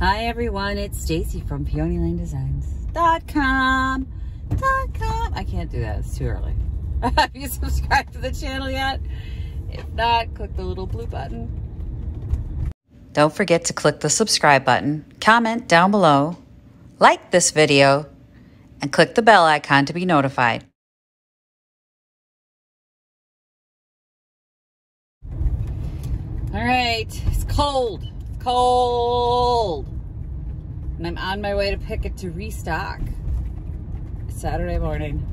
Hi everyone, it's Stacy from PeonyLaneDesigns.com. I can't do that, it's too early. Have you subscribed to the channel yet? If not, click the little blue button. Don't forget to click the subscribe button, comment down below, like this video, and click the bell icon to be notified. All right, it's cold. Cold. And I'm on my way to pick it to Restock. It's Saturday morning.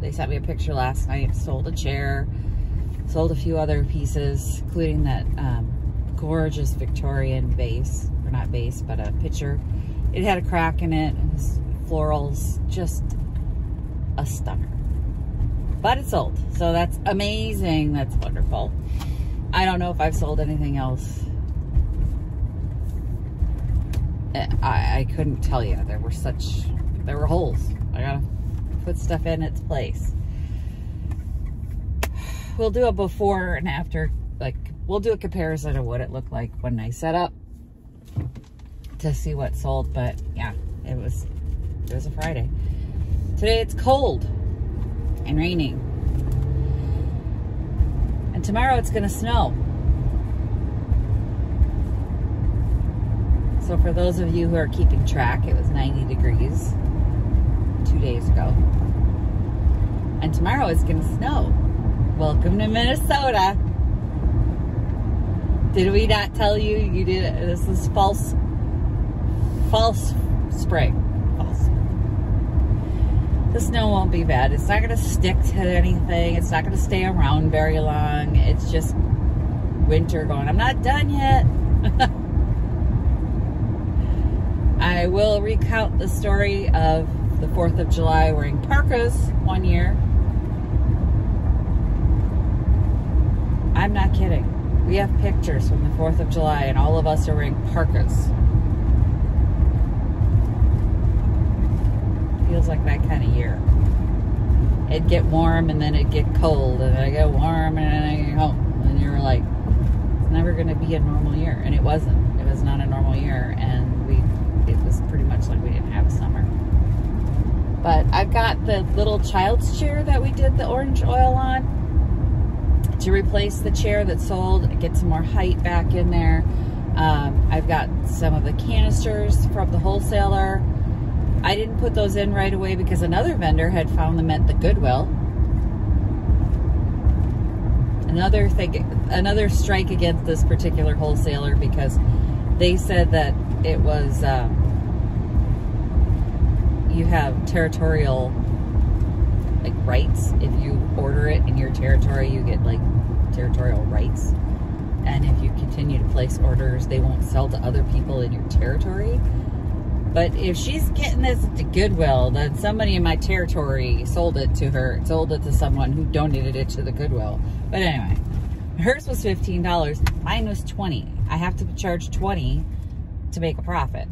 They sent me a picture last night. Sold a chair. Sold a few other pieces, including that gorgeous Victorian vase. Or not vase, but a pitcher. It had a crack in it. It was florals. Just a stunner. But it's sold. So that's amazing. That's wonderful. I don't know if I've sold anything else. I couldn't tell you. There were holes. I gotta put stuff in its place. We'll do a before and after, like we'll do a comparison of what it looked like when I set up to see what sold. But yeah, it was a Friday. Today it's cold and raining. And tomorrow it's gonna snow. So for those of you who are keeping track, it was 90 degrees 2 days ago. And tomorrow it's gonna snow. Welcome to Minnesota. Did we not tell you you did it? This is false spring. False. The snow won't be bad. It's not gonna stick to anything. It's not gonna stay around very long. It's just winter going, I'm not done yet. I will recount the story of the 4th of July wearing parkas one year. I'm not kidding. We have pictures from the 4th of July and all of us are wearing parkas. Feels like that kind of year. It'd get warm and then it'd get cold and then it'd get warm and then I get home. And you were like, it's never going to be a normal year. And it wasn't. It was not a normal year. And it was pretty much like we didn't have a summer. But I've got the little child's chair that we did the orange oil on to replace the chair that sold, get some more height back in there. I've got some of the canisters from the wholesaler. I didn't put those in right away because another vendor had found them at the Goodwill. Another strike against this particular wholesaler because they said that it was, you have territorial, like, rights. If you order it in your territory, you get, like, territorial rights. And if you continue to place orders, they won't sell to other people in your territory. But if she's getting this at Goodwill, then somebody in my territory sold it to her, sold it to someone who donated it to the Goodwill. But anyway, hers was $15. Mine was $20. I have to charge $20 to make a profit.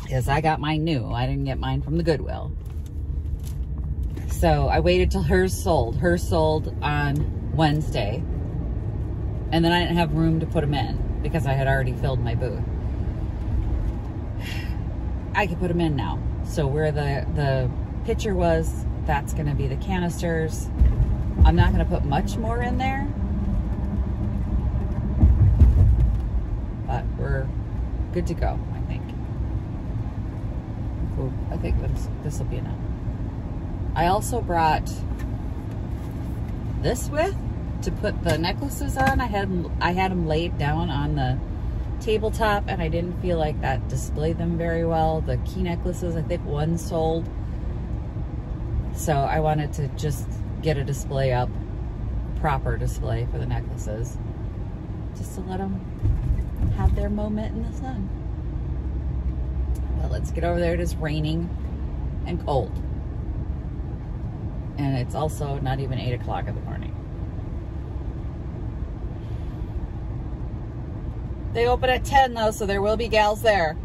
Because I got mine new. I didn't get mine from the Goodwill. So I waited till hers sold. Hers sold on Wednesday. And then I didn't have room to put them in because I had already filled my booth. I can put them in now. So where the pitcher was, that's going to be the canisters. I'm not going to put much more in there. But we're good to go, I think. I think this will be enough. I also brought this with to put the necklaces on. I had them laid down on the tabletop and I didn't feel like that displayed them very well. The key necklaces, I think one sold. So I wanted to just get a display up, proper display for the necklaces, just to let them have their moment in the sun. Well, let's get over there. It is raining and cold. And it's also not even 8 o'clock in the morning. They open at 10 though, so there will be gals there.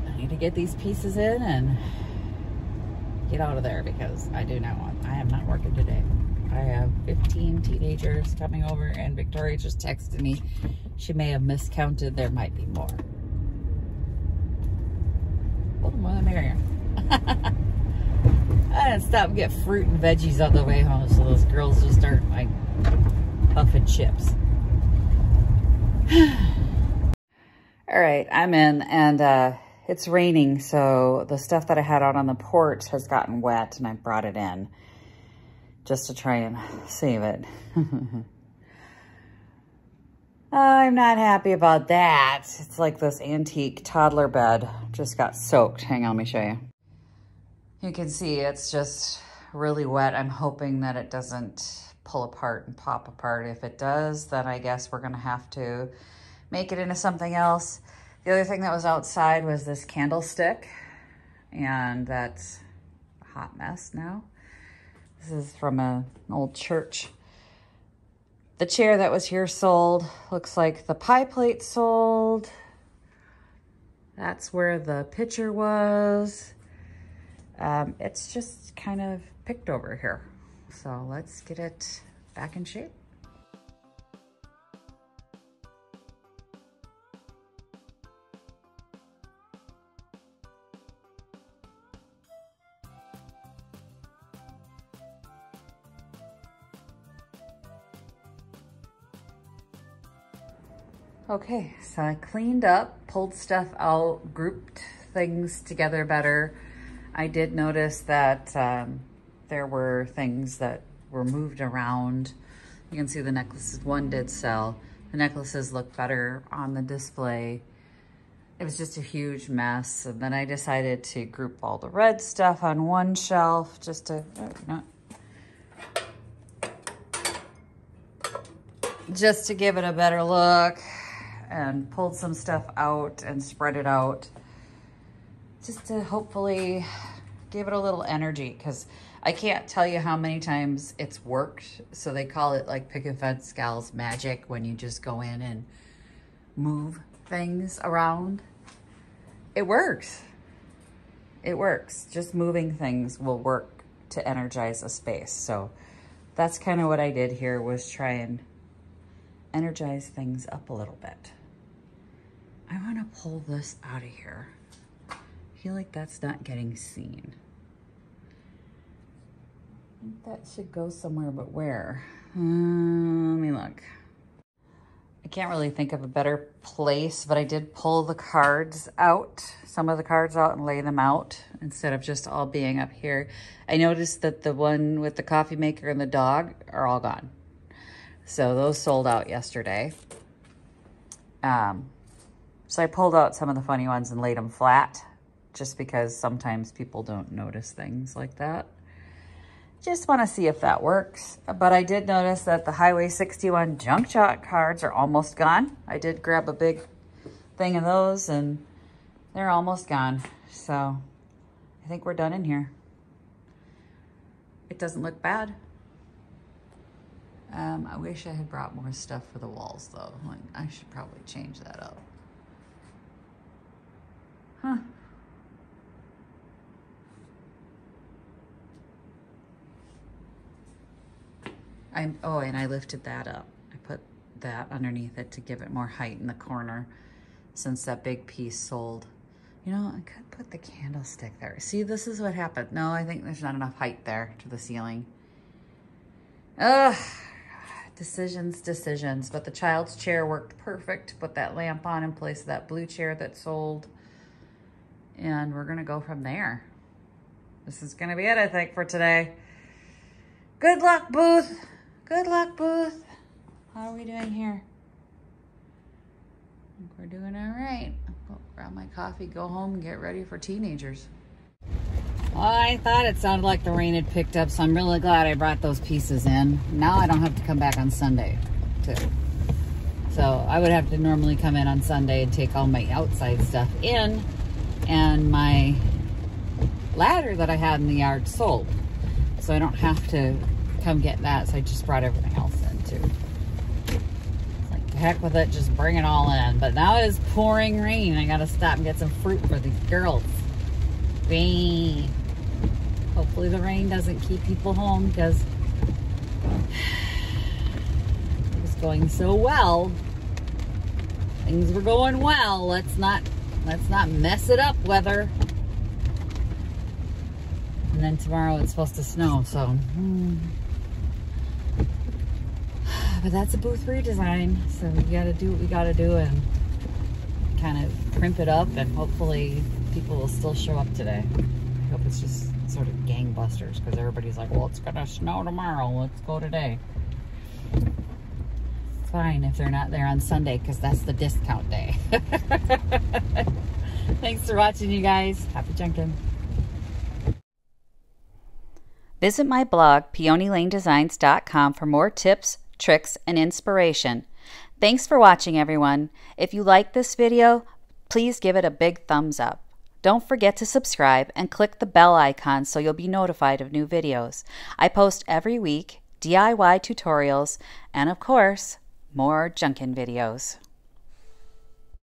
I need to get these pieces in and get out of there because I am not working today. I have 15 TO teenagers coming over, and Victoria just texted me. She may have miscounted. There might be more. Oh, more the merrier. I didn't stop and get fruit and veggies on the way home, so those girls just aren't like puffing chips. All right, I'm in, and it's raining, so the stuff that I had out on the porch has gotten wet, and I brought it in just to try and save it. I'm not happy about that. It's like this antique toddler bed just got soaked. Hang on, let me show you. You can see it's just really wet. I'm hoping that it doesn't pull apart and pop apart. If it does, then I guess we're gonna have to make it into something else. The other thing that was outside was this candlestick, and that's a hot mess now. This is from an old church. The chair that was here sold. Looks like the pie plate sold. That's where the pitcher was. It's just kind of picked over here. So let's get it back in shape. Okay, so I cleaned up, pulled stuff out, grouped things together better. I did notice that there were things that were moved around. You can see the necklaces, one did sell. The necklaces look better on the display. It was just a huge mess. And then I decided to group all the red stuff on one shelf just to, just to give it a better look, and pulled some stuff out and spread it out just to hopefully give it a little energy, because I can't tell you how many times it's worked. So they call it like pick a fence gals magic, when you just go in and move things around. It works. It works. Just moving things will work to energize a space. So that's kind of what I did here, was try and energize things up a little bit. I want to pull this out of here. I feel like that's not getting seen. I think that should go somewhere, but where? Let me look. I can't really think of a better place, but I did pull the cards out, some of the cards out, and lay them out instead of just all being up here. I noticed that the one with the coffee maker and the dog are all gone. So those sold out yesterday. So I pulled out some of the funny ones and laid them flat, just because sometimes people don't notice things like that. Just want to see if that works. But I did notice that the Highway 61 junk shot cards are almost gone. I did grab a big thing of those, and they're almost gone. So I think we're done in here. It doesn't look bad. I wish I had brought more stuff for the walls, though. Like, I should probably change that up. Huh. Oh, and I lifted that up. I put that underneath it to give it more height in the corner, since that big piece sold. You know, I could put the candlestick there. See, this is what happened. No, I think there's not enough height there to the ceiling. Ugh. Decisions. But the child's chair worked perfect. Put that lamp on in place of that blue chair that sold. And we're going to go from there. This is going to be it, I think, for today. Good luck, booth. Good luck, booth. How are we doing here? I think we're doing all right. I'll grab my coffee, go home, and get ready for teenagers. Well, I thought it sounded like the rain had picked up, so I'm really glad I brought those pieces in. Now I don't have to come back on Sunday, too. So I would have to normally come in on Sunday and take all my outside stuff in, and my ladder that I had in the yard sold. So I don't have to come get that, so I just brought everything else in, too. It's like, the heck with it, just bring it all in. But now it's pouring rain. I gotta stop and get some fruit for the girls. Rain. Hopefully the rain doesn't keep people home, because going so well. Things were going well. Let's not mess it up, weather. And then tomorrow it's supposed to snow, so. But that's a booth redesign, so we gotta do what we gotta do and kind of crimp it up, and hopefully people will still show up today. I hope it's just sort of gangbusters, because everybody's like, well, it's gonna snow tomorrow, let's go today. It's fine if they're not there on Sunday, because that's the discount day. Thanks for watching, you guys. Happy junking. Visit my blog, peonylanedesigns.com, for more tips, tricks, and inspiration. Thanks for watching, everyone. If you like this video, please give it a big thumbs up. Don't forget to subscribe and click the bell icon so you'll be notified of new videos. I post every week DIY tutorials and, of course, more junkin' videos.